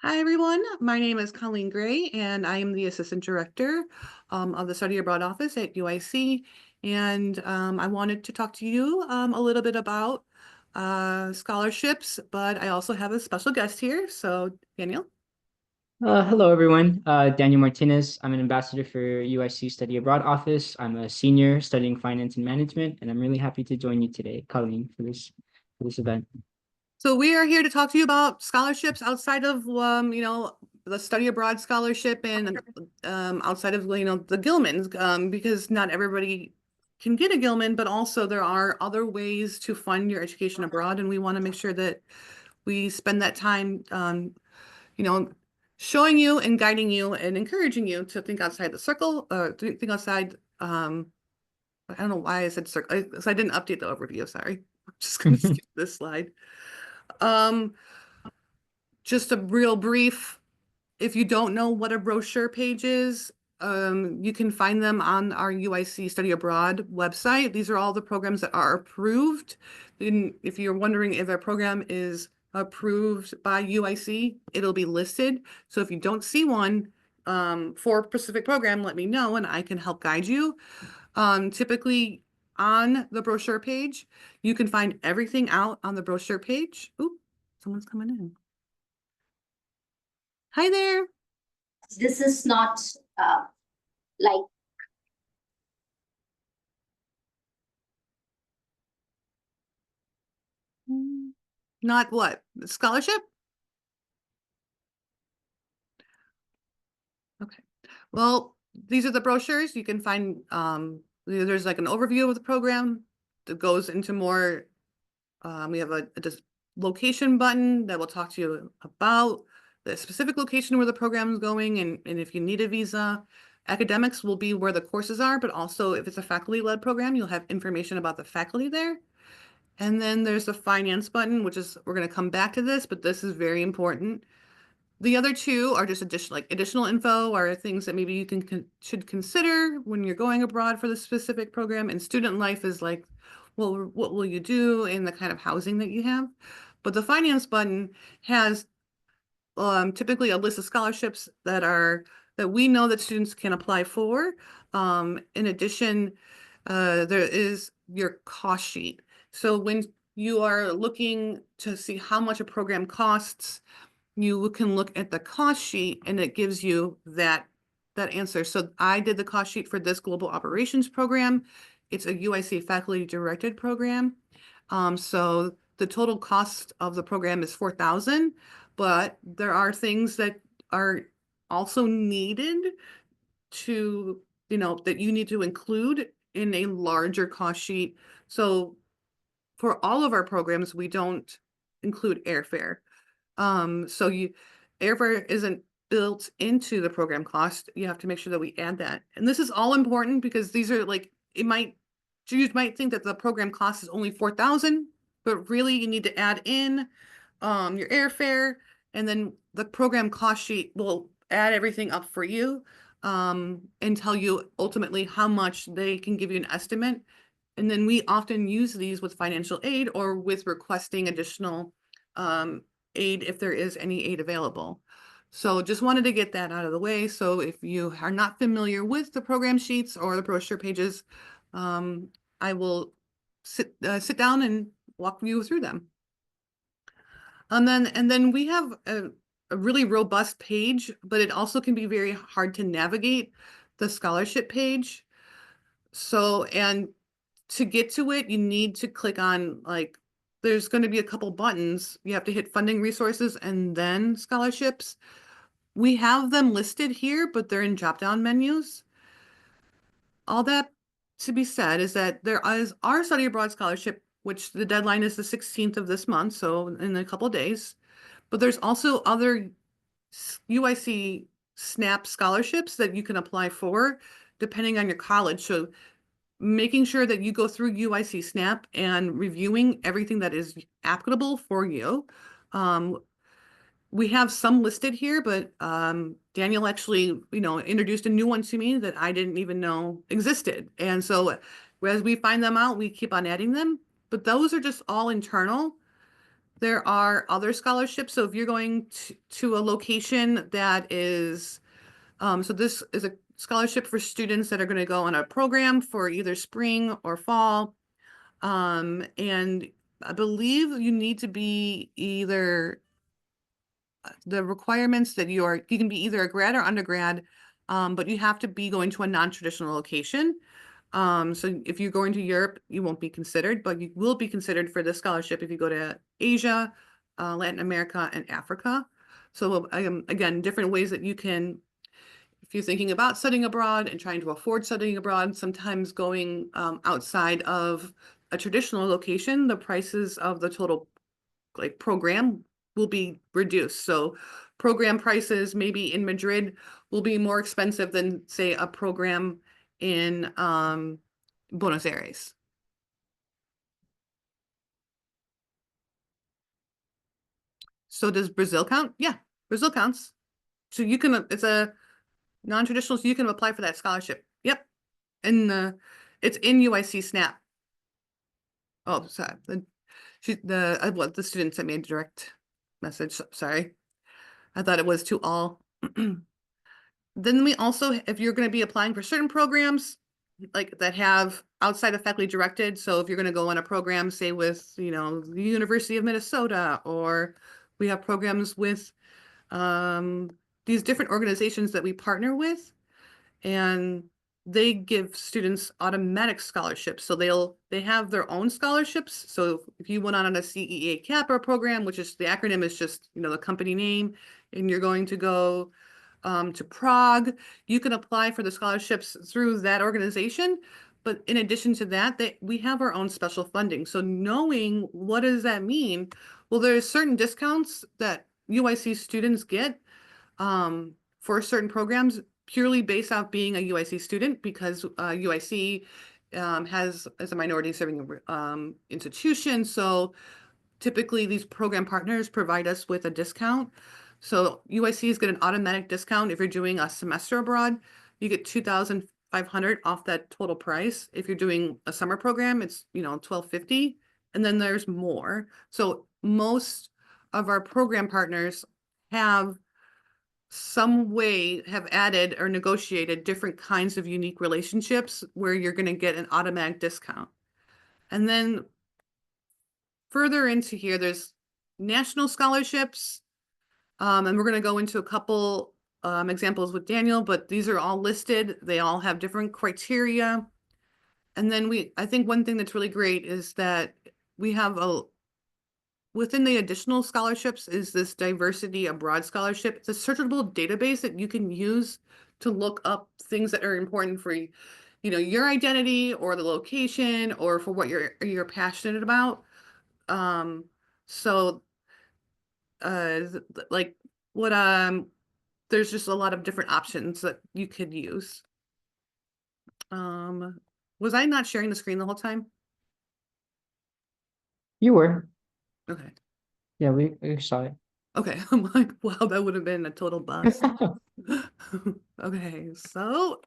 Hi, everyone. My name is Colleen Gray, and I am the Assistant Director of the Study Abroad Office at UIC. And I wanted to talk to you a little bit about scholarships, but I also have a special guest here. So, Daniel. Hello, everyone. Daniel Martinez. I'm an ambassador for UIC Study Abroad Office. I'm a senior studying finance and management, and I'm really happy to join you today, Colleen, for this event. So we are here to talk to you about scholarships outside of, the study abroad scholarship and outside of, the Gilmans, because not everybody can get a Gilman, but also there are other ways to fund your education abroad, and we want to make sure that we spend that time, you know, showing you and guiding you and encouraging you to think outside the circle, think outside. I don't know why I said circle. I didn't update the overview. Sorry. I'm just going to skip this slide. Um, just a real brief, if you don't know what a brochure page is, you can find them on our UIC Study Abroad website. These are all the programs that are approved. And if you're wondering if a program is approved by UIC, it'll be listed. So if you don't see one for a specific program, let me know and I can help guide you. Typically on the brochure page, you can find everything out on the brochure page. Oop, someone's coming in. Hi there. This is not like Not what? Scholarship? Okay. Well, these are the brochures. You can find there's like an overview of the program that goes into more. We have a location button that will talk to you about the specific location where the program is going, and if you need a visa. Academics will be where the courses are, but also if it's a faculty-led program, you'll have information about the faculty there. And then there's the finance button, which is, we're going to come back to this, but this is very important. The other two are just additional info or things that maybe you should consider when you're going abroad for the specific program. And student life is like, well, what will you do in the kind of housing that you have? But the finance button has typically a list of scholarships that we know that students can apply for. In addition, there is your cost sheet. So when you are looking to see how much a program costs, you can look at the cost sheet and it gives you that answer. So I did the cost sheet for this global operations program. It's a UIC faculty directed program. So the total cost of the program is $4,000, but there are things that are also needed to, that you need to include in a larger cost sheet. So for all of our programs, we don't include airfare. So airfare isn't built into the program cost. You have to make sure that we add that. And this is all important because these are like, you might think that the program cost is only 4,000, but really you need to add in your airfare, and then the program cost sheet will add everything up for you and tell you ultimately how much they can give you an estimate. And then we often use these with financial aid or with requesting additional aid if there is any aid available. So just wanted to get that out of the way. So if you are not familiar with the program sheets or the brochure pages, I will sit down and walk you through them. And then we have a really robust page, but it also can be very hard to navigate the scholarship page. So, and to get to it, you need to click on, like, there's going to be a couple buttons. You have to hit funding resources and then scholarships. We have them listed here, but they're in drop-down menus. All that to be said is that there is our study abroad scholarship, which the deadline is the 16th of this month, so in a couple of days. But there's also other UIC SNAP scholarships that you can apply for depending on your college. So making sure that you go through UIC SNAP and reviewing everything that is applicable for you. We have some listed here, but Daniel actually, introduced a new one to me that I didn't even know existed. And so as we find them out, we keep on adding them. But those are just all internal. there are other scholarships. So if you're going to a location that is, so this is a scholarship for students that are going to go on a program for either spring or fall. And I believe you need to be either the requirements that you can be either a grad or undergrad, but you have to be going to a non-traditional location. So if you're going to Europe, you won't be considered, but you will be considered for the scholarship if you go to Asia, Latin America, and Africa. So again, different ways that you can, if you're thinking about studying abroad and trying to afford studying abroad, sometimes going outside of a traditional location, the prices of the total like program will be reduced. So program prices maybe in Madrid will be more expensive than say a program in Buenos Aires. So does Brazil count? Yeah, Brazil counts. So you can, it's a non-traditional, so you can apply for that scholarship. Yep. And it's in UIC SNAP. Oh, sorry. The student sent me a direct message. Sorry. I thought it was to all. Then we also, if you're going to be applying for certain programs like that have outside of faculty directed, so if you're going to go on a program, say with, the University of Minnesota, or we have programs with these different organizations that we partner with, and they give students automatic scholarships. So they have their own scholarships. So if you went on a CEA CAPRA program, which is the acronym is just, the company name, and you're going to go to Prague, you can apply for the scholarships through that organization. But in addition to that, we have our own special funding. So knowing what does that mean? Well, there's certain discounts that UIC students get for certain programs purely based off being a UIC student, because UIC has as a minority serving institution. So typically these program partners provide us with a discount. So UICs get an automatic discount if you're doing a semester abroad. You get $2,500 off that total price. If you're doing a summer program, it's $1,250, and then there's more. So most of our program partners have added or negotiated different kinds of unique relationships where you're going to get an automatic discount. And then further into here, there's national scholarships. And we're going to go into a couple examples with Daniel, but these are all listed. They all have different criteria. And then I think one thing that's really great is that we have within the additional scholarships is this diversity abroad scholarship. It's a searchable database that you can use to look up things that are important for your identity or the location or for what you're passionate about. So like what there's just a lot of different options that you could use. Was I not sharing the screen the whole time? You were. Okay. Yeah, we saw it. Okay. I'm like, wow, that would have been a total bust. Okay, so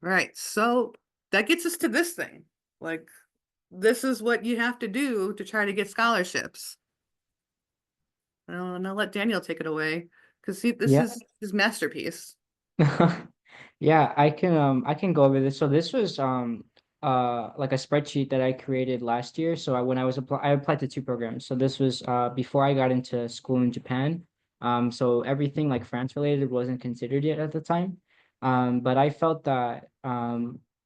right, so that gets us to this thing. Like, this is what you have to do to try to get scholarships. And I'll let Daniel take it away, because this Yeah. is his masterpiece. Yeah, I can go over this. So this was like a spreadsheet that I created last year. So when I applied to two programs. So this was before I got into school in Japan. So everything like France related wasn't considered yet at the time. But I felt that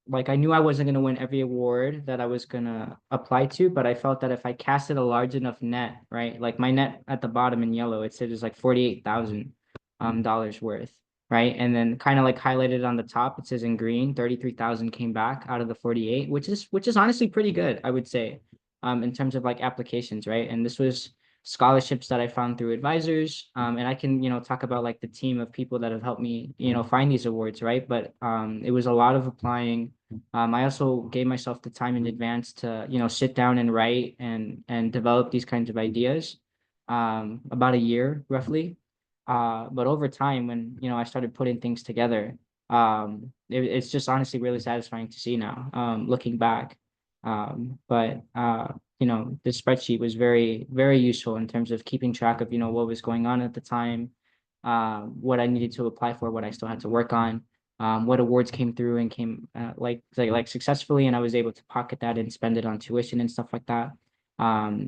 like I knew I wasn't gonna win every award that I was gonna apply to, but I felt that if I casted a large enough net, right? Like my net at the bottom in yellow, it said it's like $48,000 dollars worth. Right. And then kind of like highlighted on the top, it says in green, 33,000 came back out of the 48, which is honestly pretty good, I would say, in terms of like applications. Right. And this was scholarships that I found through advisors. And I can, talk about like the team of people that have helped me, find these awards. Right. But it was a lot of applying. I also gave myself the time in advance to, sit down and write and develop these kinds of ideas, about a year roughly. But over time, when I started putting things together, it's just honestly really satisfying to see now, looking back. But this spreadsheet was very, very useful in terms of keeping track of, what was going on at the time, what I needed to apply for, what I still had to work on, what awards came through and came like successfully, and I was able to pocket that and spend it on tuition and stuff like that.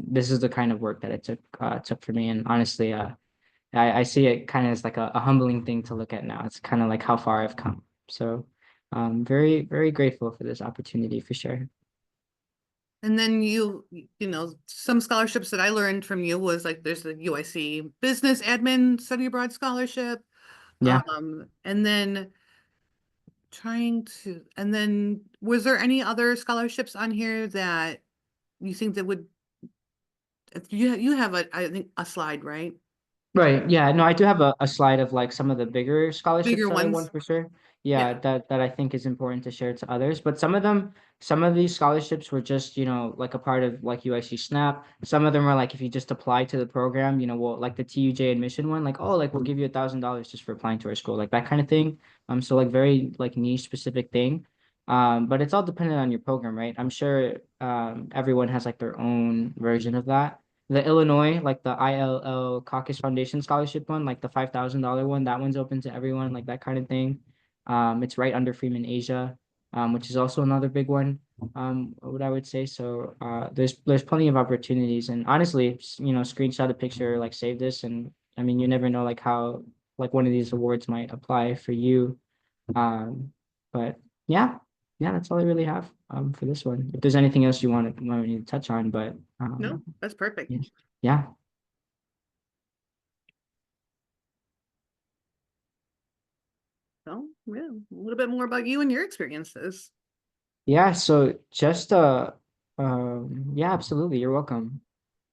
This is the kind of work that it took for me, and honestly, I see it kind of as like a humbling thing to look at now. It's kind of like how far I've come. So, very, very grateful for this opportunity for sure. And then some scholarships that I learned from you was like there's the UIC Business Admin Study Abroad Scholarship. Yeah. And then was there any other scholarships on here that you think that would, if you have I think a slide, right? Right. Yeah. No, I do have a slide of like some of the bigger scholarships Bigger that I ones. won for sure. Yeah. Yeah, that I think is important to share to others. But some of these scholarships were just, like a part of like UIC SNAP. Some of them are like if you just apply to the program, well, like the TUJ admission one, like, oh, like we'll give you $1,000 just for applying to our school, like that kind of thing. So like very like niche specific thing. But it's all dependent on your program, right? I'm sure everyone has like their own version of that. The Illinois, like the ILL Caucus Foundation Scholarship one, like the $5,000 one, that one's open to everyone, like that kind of thing. It's right under Freeman Asia, which is also another big one. What I would say. So there's plenty of opportunities, and honestly, screenshot a picture, like save this, and I mean, you never know like how like one of these awards might apply for you. But yeah, that's all I really have for this one. If there's anything else you want me to touch on, but No, that's perfect. yeah. So, yeah, a little bit more about you and your experiences. Yeah, so just yeah, absolutely. You're welcome.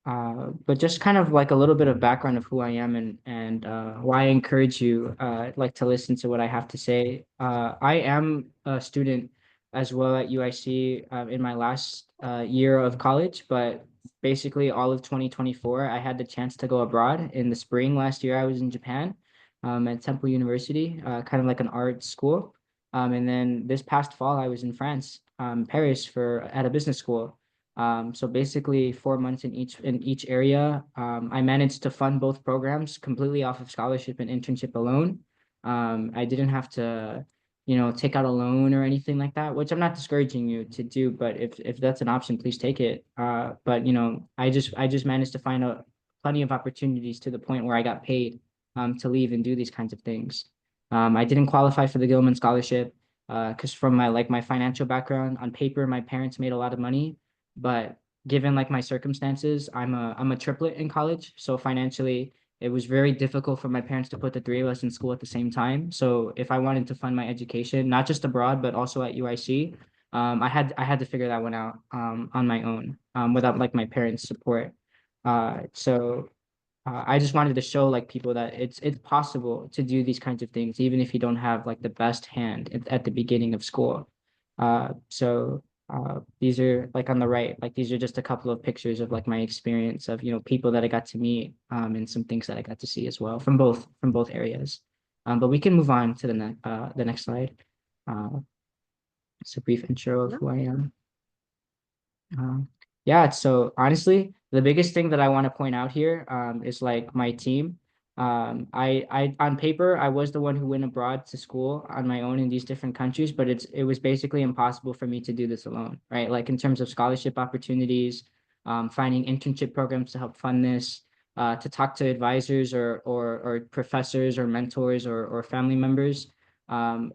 But just kind of like a little bit of background of who I am and why I encourage you like to listen to what I have to say. I am a student as well at UIC in my last year of college, but basically all of 2024, I had the chance to go abroad. In the spring last year, I was in Japan at Temple University, kind of like an art school. And then this past fall, I was in France, Paris at a business school. So basically 4 months in each area. I managed to fund both programs completely off of scholarship and internship alone. I didn't have to, take out a loan or anything like that, which I'm not discouraging you to do, but if that's an option, please take it. But I just managed to find plenty of opportunities to the point where I got paid to leave and do these kinds of things. I didn't qualify for the Gilman Scholarship because from my financial background on paper, my parents made a lot of money, but given like my circumstances, I'm a triplet in college, so financially it was very difficult for my parents to put the three of us in school at the same time. So if I wanted to fund my education, not just abroad but also at UIC, I had to figure that one out on my own without like my parents' support. So I just wanted to show like people that it's possible to do these kinds of things even if you don't have like the best hand at the beginning of school. So these are like on the right, like these are just a couple of pictures of like my experience of people that I got to meet and some things that I got to see as well from both areas. But we can move on to the next slide. It's a brief intro of who I am. Yeah, so honestly, the biggest thing that I want to point out here is like my team. I on paper, I was the one who went abroad to school on my own in these different countries, but it was basically impossible for me to do this alone, right? Like in terms of scholarship opportunities, finding internship programs to help fund this, to talk to advisors or professors or mentors or family members.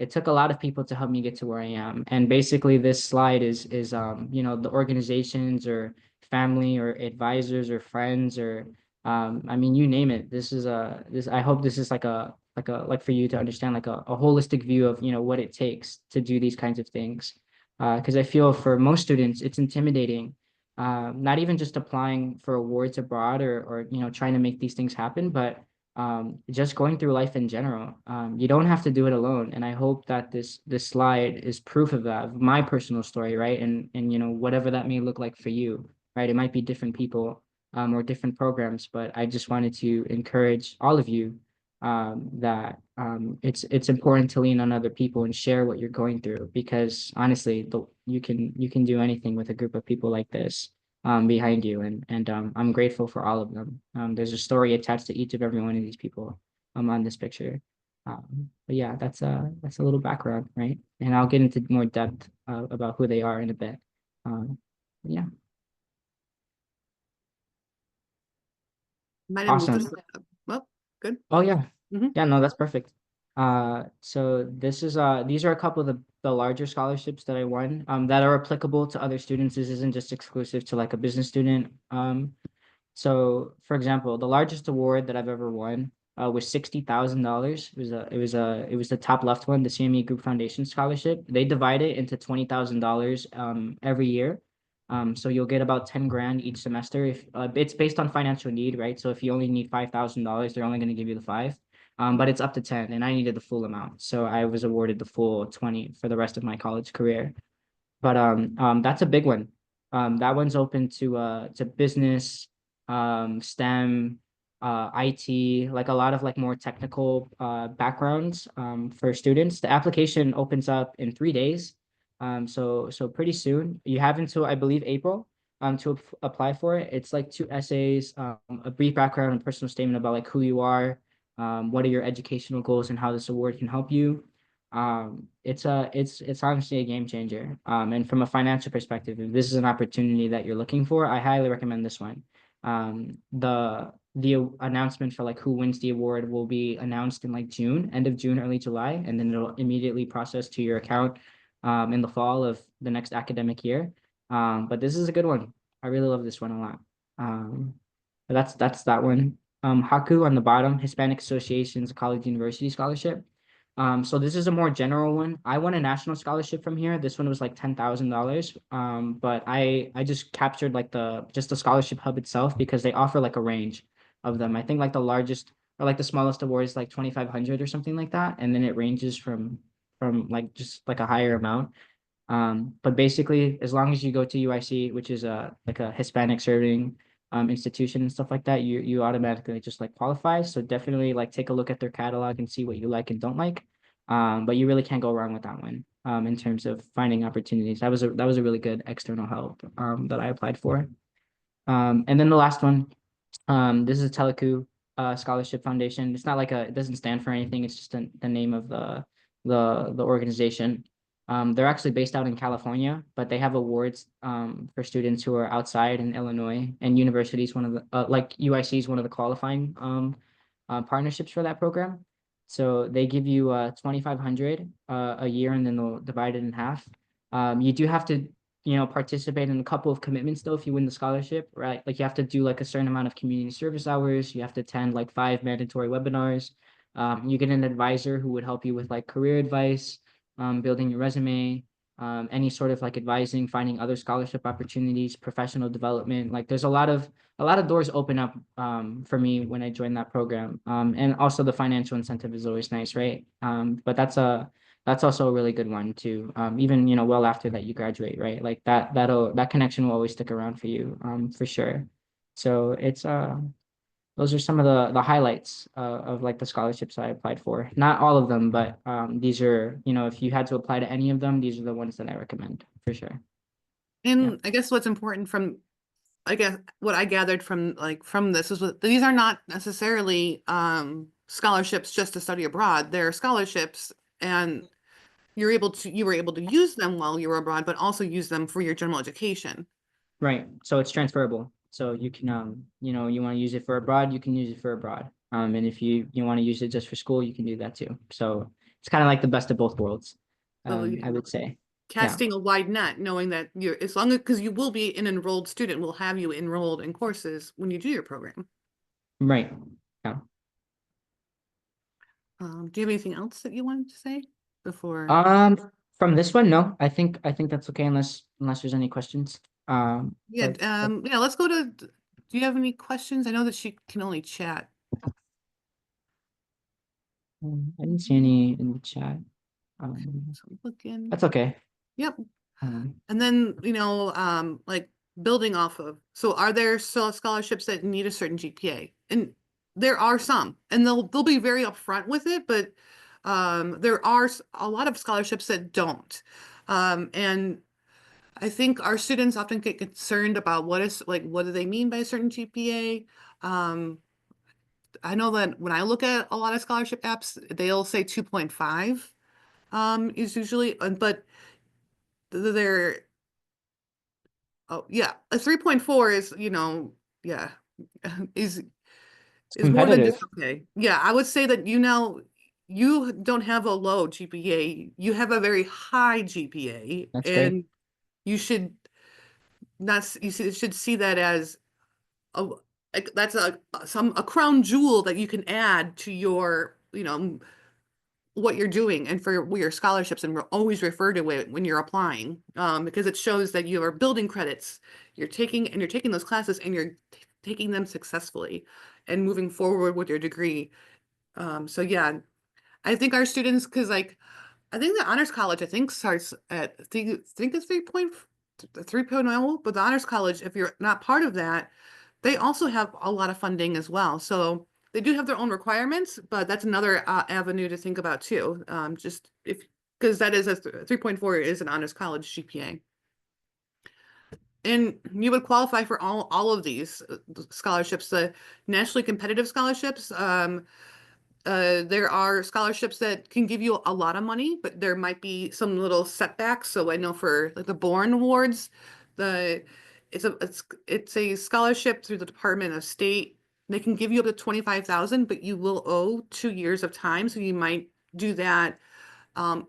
It took a lot of people to help me get to where I am. And basically this slide is the organizations or family or advisors or friends or I mean, you name it. I hope this is like for you to understand like a holistic view of, what it takes to do these kinds of things. Because I feel for most students, it's intimidating. Not even just applying for awards abroad or trying to make these things happen, but just going through life in general. You don't have to do it alone. And I hope that this slide is proof of that, of my personal story, right? And whatever that may look like for you, right? It might be different people or different programs, but I just wanted to encourage all of you that it's important to lean on other people and share what you're going through because honestly, you can do anything with a group of people like this. behind you, and I'm grateful for all of them. There's a story attached to each of every one of these people on this picture. But yeah, that's a little background, right? And I'll get into more depth about who they are in a bit. Yeah, Might have moved this. awesome. Well, good. Oh yeah. Mhm. Yeah, no, that's perfect. So this is these are a couple of the larger scholarships that I won that are applicable to other students. This isn't just exclusive to like a business student. So for example, the largest award that I've ever won was $60,000. It was the top left one, the CME Group Foundation Scholarship. They divide it into $20,000 every year. So you'll get about 10 grand each semester. If it's based on financial need, right? So if you only need $5,000, they're only going to give you the five. But it's up to 10, and I needed the full amount. So I was awarded the full 20 for the rest of my college career. But that's a big one. That one's open to business, STEM, IT, like a lot of like more technical backgrounds for students. The application opens up in 3 days. So pretty soon. You have until I believe April to apply for it. It's like 2 essays, a brief background and personal statement about like who you are, what are your educational goals, and how this award can help you. It's honestly a game changer. And from a financial perspective, if this is an opportunity that you're looking for, I highly recommend this one. The announcement for like who wins the award will be announced in like June, end of June, early July, and then it'll immediately process to your account in the fall of the next academic year. But this is a good one. I really love this one a lot. But that's that one. Haku on the bottom, Hispanic Association's College University Scholarship. So this is a more general one. I won a national scholarship from here. This one was like $10,000. But I just captured like the scholarship hub itself because they offer like a range of them. I think like the largest or like the smallest award is like 2,500 or something like that, and then it ranges from like just like a higher amount. But basically, as long as you go to UIC, which is a like a Hispanic serving institution and stuff like that, you automatically just like qualify. So definitely like take a look at their catalog and see what you like and don't like. But you really can't go wrong with that one in terms of finding opportunities. That was a really good external help that I applied for. And then the last one, this is a Teleku Scholarship Foundation. It's not like it doesn't stand for anything. It's just the name of the organization. They're actually based out in California, but they have awards for students who are outside in Illinois, and universities, one of the like UIC is one of the qualifying partnerships for that program. So they give you 2,500 a year, and then they'll divide it in half. You do have to participate in a couple of commitments though if you win the scholarship, right? Like you have to do like a certain amount of community service hours, you have to attend like 5 mandatory webinars. You get an advisor who would help you with like career advice, building your resume, any sort of like advising, finding other scholarship opportunities, professional development. Like there's a lot of doors open up for me when I joined that program. And also the financial incentive is always nice, right? But that's also a really good one too. Even well after that you graduate, right? Like that connection will always stick around for you, for sure. So it's those are some of the highlights of like the scholarships I applied for. Not all of them, but these are, if you had to apply to any of them, these are the ones that I recommend for sure. And I guess what's important I guess what I gathered from this is these are not necessarily scholarships just to study abroad. They're scholarships, and you were able to use them while you were abroad, but also use them for your general education. Right. So it's transferable. So you can you want to use it for abroad, you can use it for abroad. And if you want to use it just for school, you can do that too. So it's kind of like the best of both worlds. So I would say. casting a wide net, knowing that as long as, because you will be an enrolled student, we'll have you enrolled in courses when you do your program. Right. Yeah. Do you have anything else that you wanted to say before? From this one, no. I think that's okay unless there's any questions. Yeah, but- yeah, let's go to, do you have any questions? I know that she can only chat. I didn't see any in the chat. So I'm looking. That's okay. Yep. Um, And then, like building off of, so are there still scholarships that need a certain GPA? And there are some, and they'll be very upfront with it, but there are a lot of scholarships that don't. And I think our students often get concerned about what do they mean by a certain GPA? I know that when I look at a lot of scholarship apps, they'll say 2.5 is usually, but they're, oh yeah, a 3.4 is, yeah, is It's is more than just competitive. okay. Yeah, I would say that you don't have a low GPA, you have a very high GPA, That's great. and you should should see that as a like that's a crown jewel that you can add to your, what you're doing and for your scholarships, and always refer to it when you're applying, because it shows that you are building credits, you're taking those classes and you're taking them successfully and moving forward with your degree. So yeah, I think our students, because like I think the honors college, I think starts at think it's 3.0, but the honors college, if you're not part of that, they also have a lot of funding as well. So they do have their own requirements, but that's another avenue to think about too. Just if because that is 3.4 is an honors college GPA. And you would qualify for all of these scholarships, the nationally competitive scholarships. There are scholarships that can give you a lot of money, but there might be some little setbacks. So I know for like the Bourne Awards, the it's a scholarship through the Department of State. They can give you up to 25,000, but you will owe 2 years of time. So you might do that,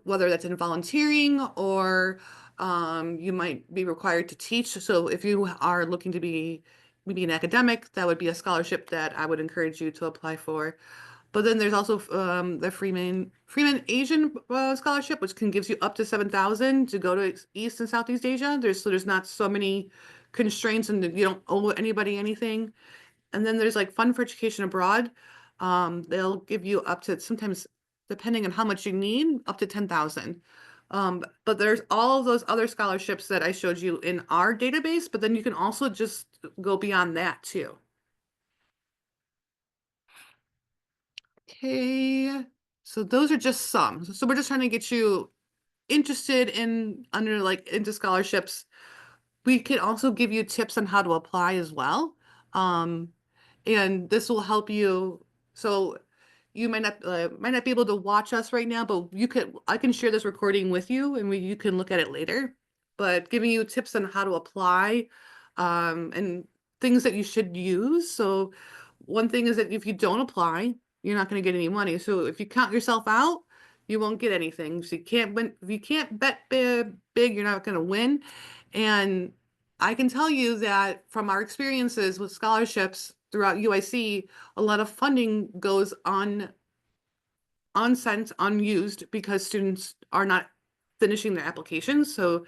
whether that's in volunteering or you might be required to teach. So if you are looking to be maybe an academic, that would be a scholarship that I would encourage you to apply for. But then there's also the Freeman Asian scholarship, which can gives you up to 7,000 to go to East and Southeast Asia. There's not so many constraints, and you don't owe anybody anything. And then there's like Fund for Education Abroad. They'll give you up to, sometimes depending on how much you need, up to 10,000. But there's all of those other scholarships that I showed you in our database, but then you can also just go beyond that too. Okay, so those are just some. So we're just trying to get you interested into scholarships. We can also give you tips on how to apply as well. And this will help you. So you might not be able to watch us right now, but I can share this recording with you, and you can look at it later. But giving you tips on how to apply, and things that you should use. So one thing is that if you don't apply, you're not going to get any money. So if you count yourself out, you won't get anything. So you can't win. If you can't bet big, you're not going to win. And I can tell you that from our experiences with scholarships throughout UIC, a lot of funding goes unsent, unused because students are not finishing their applications. So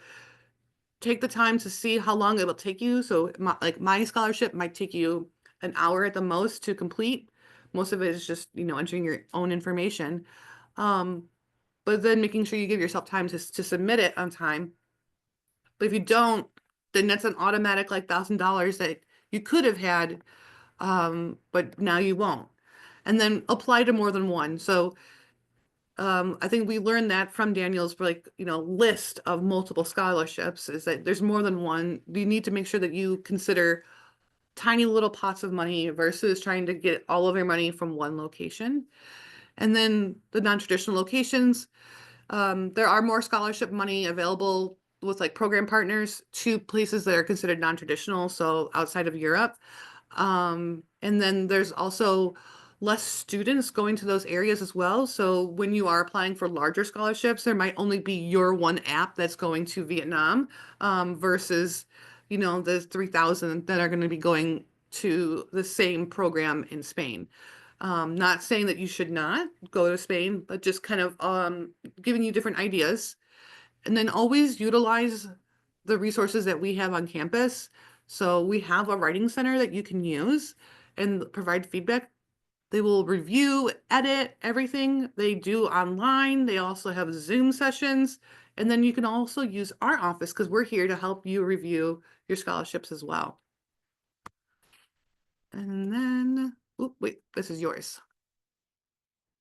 take the time to see how long it will take you. So my scholarship might take you an hour at the most to complete. Most of it is just, entering your own information. But then making sure you give yourself time to submit it on time. But if you don't, then that's an automatic like $1,000 that you could have had, but now you won't. And then apply to more than one. So I think we learned that from Daniel's list of multiple scholarships, is that there's more than one. You need to make sure that you consider tiny little pots of money versus trying to get all of your money from one location. And then the non-traditional locations, there are more scholarship money available with like program partners to places that are considered non-traditional, so outside of Europe. And then there's also less students going to those areas as well. So when you are applying for larger scholarships, there might only be your one app that's going to Vietnam, versus, the 3,000 that are going to be going to the same program in Spain. Not saying that you should not go to Spain, but just kind of giving you different ideas. And then always utilize the resources that we have on campus. So we have a writing center that you can use and provide feedback. They will review, edit everything they do online. They also have Zoom sessions. And then you can also use our office because we're here to help you review your scholarships as well. And then, oh, wait, this is yours.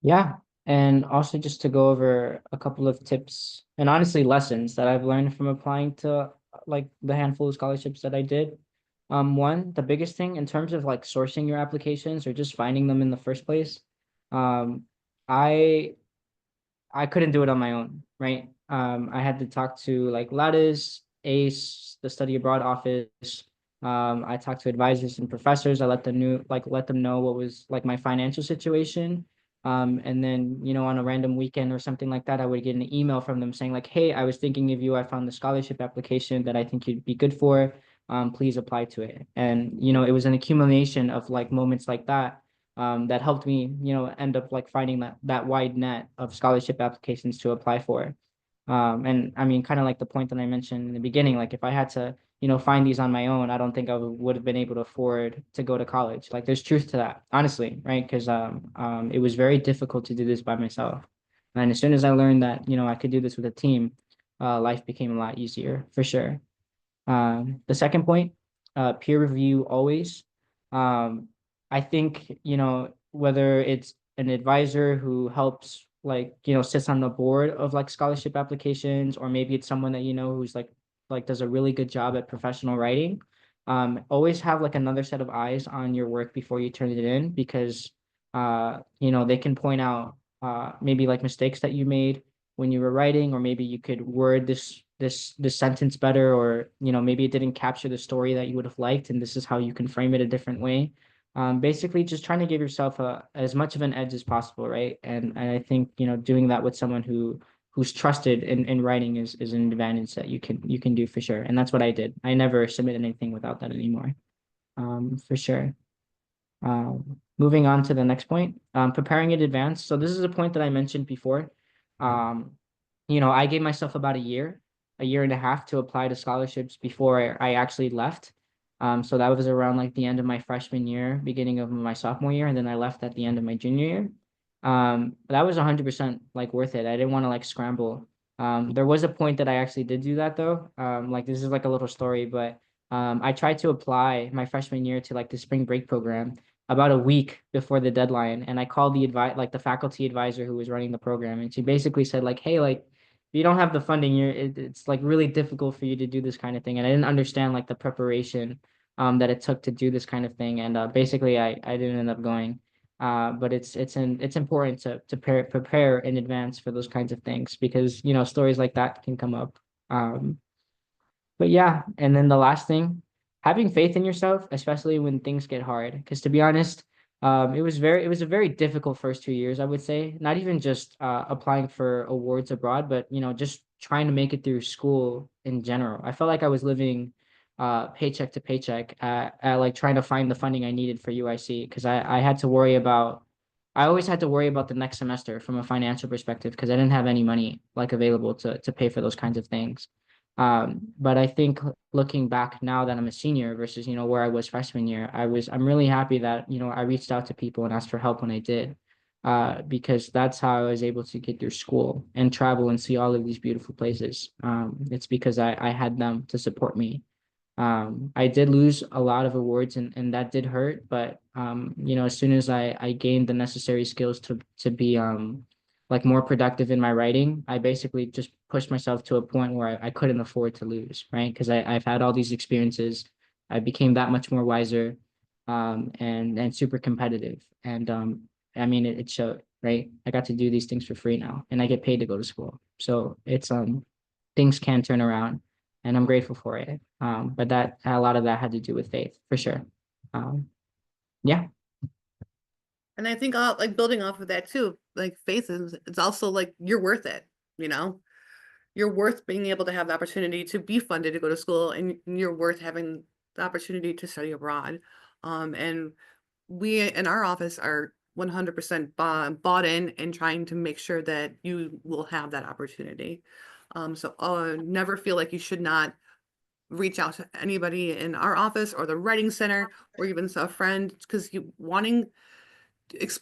Yeah. And also just to go over a couple of tips and honestly lessons that I've learned from applying to like the handful of scholarships that I did. One, the biggest thing in terms of like sourcing your applications or just finding them in the first place, um, I I couldn't do it on my own, right? I had to talk to like Lattice, ACE, the study abroad office. I talked to advisors and professors. I let them know what was like my financial situation. And then, you know, on a random weekend or something like that, I would get an email from them saying like, hey, I was thinking of you. I found the scholarship application that I think you'd be good for. Please apply to it. And, you know, it was an accumulation of like moments like that that helped me, you know, end up like finding that wide net of scholarship applications to apply for. And I mean, kind of like the point that I mentioned in the beginning, like if I had to, you know, find these on my own, I don't think I would have been able to afford to go to college. Like there's truth to that, honestly, right? Because it was very difficult to do this by myself. And as soon as I learned that, you know, I could do this with a team, life became a lot easier for sure. The second point, peer review always. Um, I think, you know, whether it's an advisor who helps like, you know, sits on the board of like scholarship applications, or maybe it's someone that you know who's like does a really good job at professional writing. Always have like another set of eyes on your work before you turn it in, because you know, they can point out maybe like mistakes that you made when you were writing, or maybe you could word this sentence better, or you know, maybe it didn't capture the story that you would have liked, and this is how you can frame it a different way. Basically just trying to give yourself as much of an edge as possible, right? And I think, you know, doing that with someone who's trusted in writing is an advantage that you can do for sure. And that's what I did. I never submit anything without that anymore. For sure. Moving on to the next point, preparing in advance. So this is a point that I mentioned before. Um, you know, I gave myself about a year and a half to apply to scholarships before I actually left. So that was around like the end of my freshman year, beginning of my sophomore year, and then I left at the end of my junior year. That was 100% like worth it. I didn't want to like scramble. There was a point that I actually did do that though. Like this is like a little story, but I tried to apply my freshman year to like the spring break program about a week before the deadline, and I called the faculty advisor who was running the program, and she basically said like, hey, like if you don't have the funding, it's like really difficult for you to do this kind of thing. And I didn't understand like the preparation that it took to do this kind of thing, and basically I didn't end up going. But it's important to prepare in advance for those kinds of things, because you know, stories like that can come up. But yeah, and then the last thing, having faith in yourself, especially when things get hard. Because to be honest, it was a very difficult first 2 years, I would say. Not even just applying for awards abroad, but you know, just trying to make it through school in general. I felt like I was living paycheck to paycheck at like trying to find the funding I needed for UIC, because I had to worry about. I always had to worry about the next semester from a financial perspective, because I didn't have any money like available to pay for those kinds of things. But I think looking back now that I'm a senior versus, you know, where I was freshman year, I'm really happy that, you know, I reached out to people and asked for help when I did, because that's how I was able to get through school and travel and see all of these beautiful places. It's because I had them to support me. I did lose a lot of awards, and that did hurt, but you know, as soon as I gained the necessary skills to be like more productive in my writing, I basically just pushed myself to a point where I couldn't afford to lose, right? Because I've had all these experiences. I became that much more wiser, and super competitive. And I mean, it showed, right? I got to do these things for free now, and I get paid to go to school. So it's things can turn around, and I'm grateful for it. But that a lot of that had to do with faith, for sure. Yeah. And I think like building off of that too, like faith is, it's also like you're worth it, you know? You're worth being able to have the opportunity to be funded to go to school, and you're worth having the opportunity to study abroad. And we in our office are 100% bought in and trying to make sure that you will have that opportunity. So never feel like you should not reach out to anybody in our office or the writing center or even a friend, because you wanting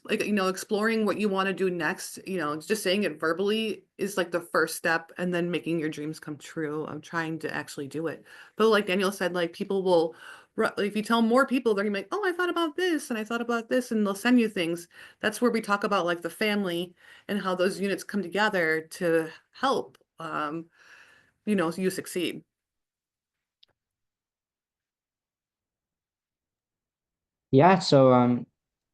like, you know, exploring what you want to do next, you know, just saying it verbally is like the first step, and then making your dreams come true of trying to actually do it. But like Daniel said, like people will, if you tell more people, they're gonna be like, oh, I thought about this and I thought about this, and they'll send you things. That's where we talk about like the family and how those units come together to help, you know, you succeed. Yeah, so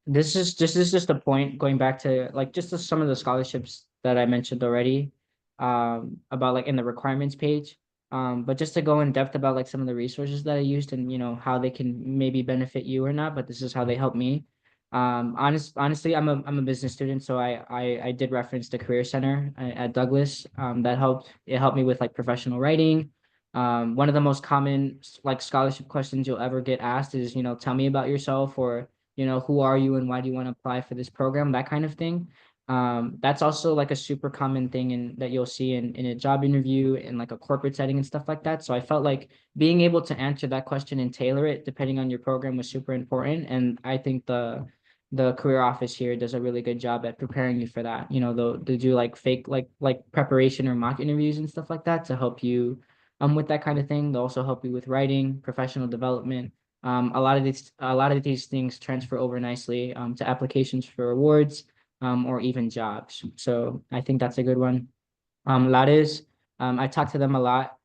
this is just a point going back to like just to some of the scholarships that I mentioned already, about like in the requirements page. But just to go in depth about like some of the resources that I used and how they can maybe benefit you or not, but this is how they help me. Honestly, I'm a business student, so I did reference the Career Center at Douglas. That helped. It helped me with like professional writing. One of the most common like scholarship questions you'll ever get asked is, tell me about yourself, or who are you and why do you want to apply for this program, that kind of thing. That's also like a super common thing that you'll see in a job interview in like a corporate setting and stuff like that. So I felt like being able to answer that question and tailor it depending on your program was super important. And I think the career office here does a really good job at preparing you for that. They do like fake like preparation or mock interviews and stuff like that to help you with that kind of thing. They'll also help you with writing, professional development. A lot of these things transfer over nicely to applications for awards or even jobs. So I think that's a good one. Lattes, I talk to them a lot.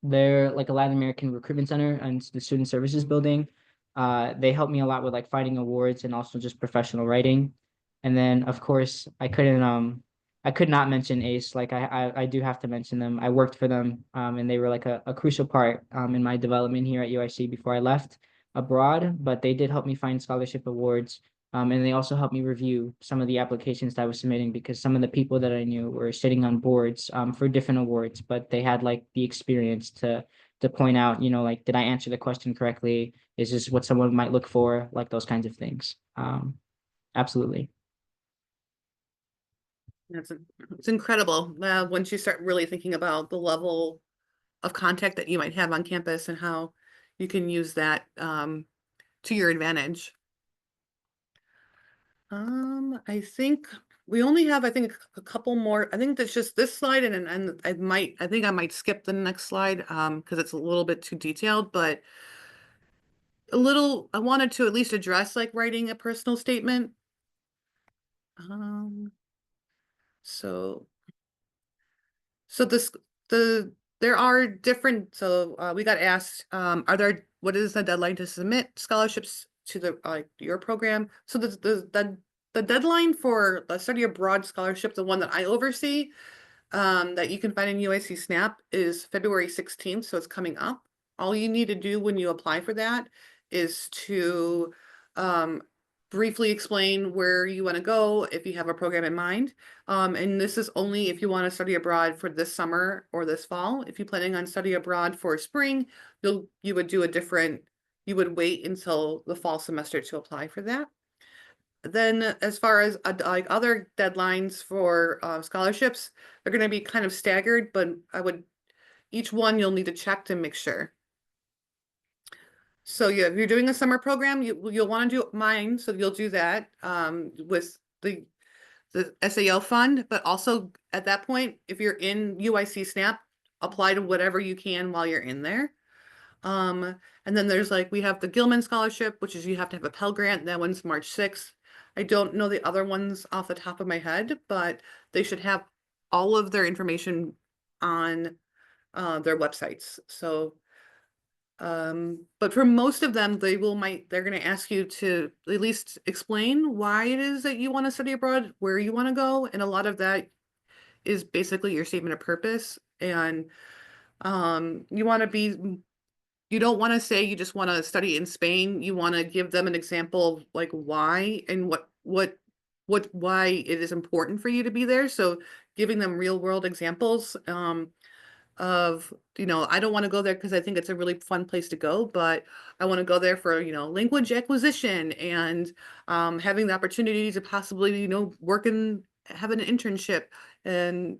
They're like a Latin American recruitment center and the student services building. They help me a lot with like finding awards and also just professional writing. And then of course I could not mention ACE. Like I do have to mention them. I worked for them and they were like a crucial part in my development here at UIC before I left abroad, but they did help me find scholarship awards. And they also helped me review some of the applications that I was submitting because some of the people that I knew were sitting on boards for different awards, but they had like the experience to point out, like, did I answer the question correctly? Is this what someone might look for? Like those kinds of things. Absolutely. That's it's incredible. Once you start really thinking about the level of contact that you might have on campus and how you can use that to your advantage. I think we only have, I think, a couple more. I think that's just this slide, and I think I might skip the next slide because it's a little bit too detailed, but I wanted to at least address like writing a personal statement. Um, so so this there are different, so we got asked, what is the deadline to submit scholarships to your program? So the deadline for the study abroad scholarship, the one that I oversee, that you can find in UIC SNAP, is February 16th, so it's coming up. All you need to do when you apply for that is to um, briefly explain where you want to go if you have a program in mind. And this is only if you want to study abroad for this summer or this fall. If you're planning on study abroad for spring, you would wait until the fall semester to apply for that. Then as far as like other deadlines for scholarships, they're going to be kind of staggered, but each one you'll need to check to make sure. So yeah, if you're doing a summer program, you'll want to do mine, so you'll do that with the SAO fund, but also at that point, if you're in UIC SNAP, apply to whatever you can while you're in there. And then there's like, we have the Gilman Scholarship, which is you have to have a Pell Grant. That one's March 6th. I don't know the other ones off the top of my head, but they should have all of their information on their websites. So, but for most of them, they're going to ask you to at least explain why it is that you want to study abroad, where you want to go. And a lot of that is basically your statement of purpose. And you don't want to say you just want to study in Spain. You want to give them an example of like why and why it is important for you to be there. So giving them real world examples of, I don't want to go there because I think it's a really fun place to go, but I want to go there for, language acquisition and having the opportunity to possibly, have an internship and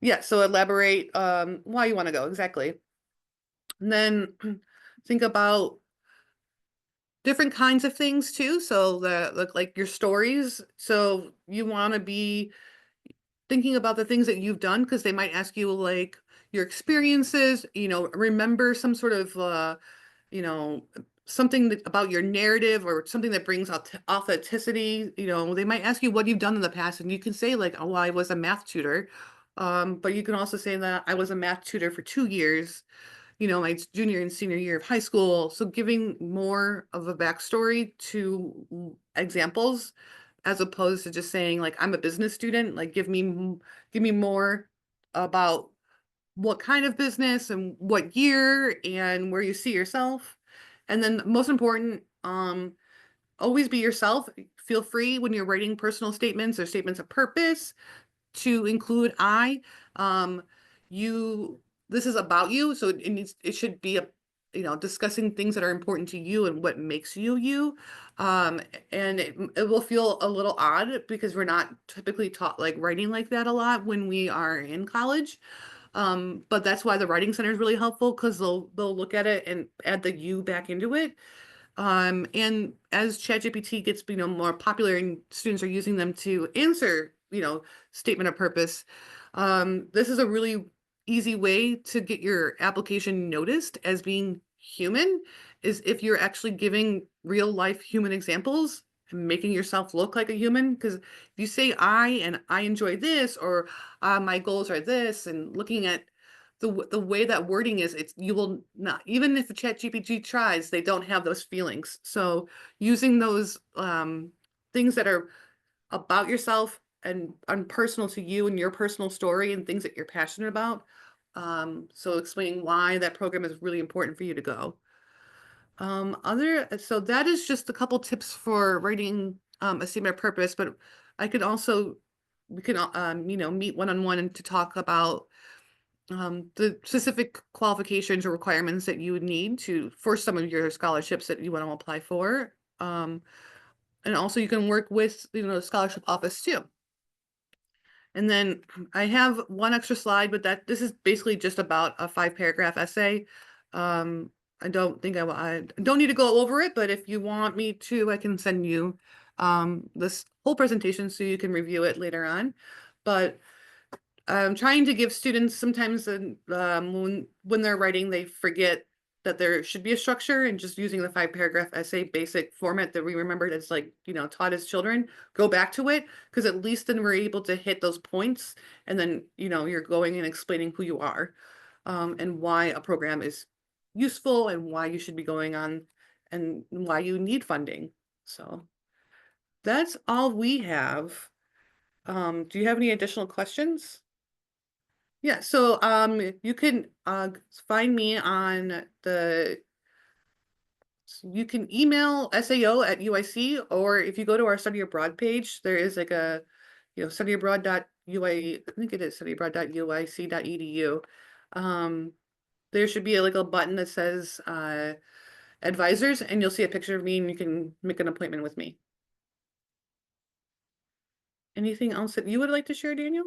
yeah, so elaborate why you want to go exactly. And then think about different kinds of things too. So like your stories. So you want to be thinking about the things that you've done because they might ask you like your experiences, remember some sort of something about your narrative or something that brings authenticity. They might ask you what you've done in the past, and you can say like, oh, I was a math tutor. But you can also say that I was a math tutor for 2 years. you know, my junior and senior year of high school. So giving more of a backstory to examples as opposed to just saying like, I'm a business student, like give me more about what kind of business and what year and where you see yourself. And then most important, always be yourself. Feel free when you're writing personal statements or statements of purpose to include I. Um, this is about you, so it should be discussing things that are important to you and what makes you you. And it will feel a little odd because we're not typically taught like writing like that a lot when we are in college. But that's why the writing center is really helpful because they'll look at it and add the you back into it. And as ChatGPT gets, more popular and students are using them to answer, statement of purpose, this is a really easy way to get your application noticed as being human, is if you're actually giving real life human examples and making yourself look like a human. Because if you say I and I enjoy this, or my goals are this, and looking at the way that wording is, you will not, even if a ChatGPT tries, they don't have those feelings. So using those things that are about yourself and personal to you and your personal story and things that you're passionate about. So explaining why that program is really important for you to go. So that is just a couple tips for writing a statement of purpose, but we can meet one-on-one to talk about the specific qualifications or requirements that you would need for some of your scholarships that you want to apply for. And also you can work with, the scholarship office too. And then I have one extra slide, but this is basically just about a 5-paragraph essay. I don't think I don't need to go over it, but if you want me to, I can send you this whole presentation so you can review it later on. But I'm trying to give students sometimes when they're writing, they forget that there should be a structure, and just using the 5-paragraph essay basic format that we remembered as taught as children, go back to it, because at least then we're able to hit those points, and then you're going and explaining who you are, and why a program is useful and why you should be going on and why you need funding. So that's all we have. Do you have any additional questions? Yeah, so you can find me on you can email SAO@UIC, or if you go to our study abroad page, there is like a studyabroad.ui, I think it is studyabroad.uic.edu. There should be like a button that says advisors, and you'll see a picture of me and you can make an appointment with me. Anything else that you would like to share, Daniel?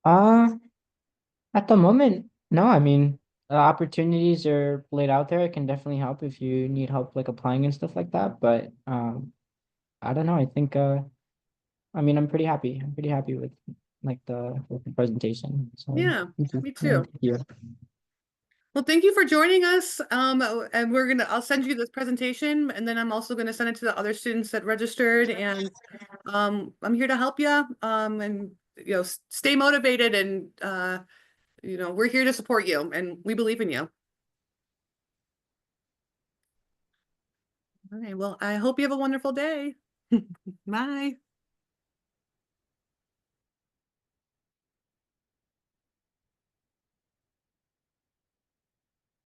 At the moment, no, I mean, opportunities are laid out there. I can definitely help if you need help like applying and stuff like that. But I don't know. I think I mean, I'm pretty happy. I'm pretty happy with with the presentation. So Yeah, thank you. me Yeah, too. thank you. Well, thank you for joining us. And I'll send you this presentation, and then I'm also gonna send it to the other students that registered, and I'm here to help you. And stay motivated, and we're here to support you, and we believe in you. Okay, well, I hope you have a wonderful day. Bye.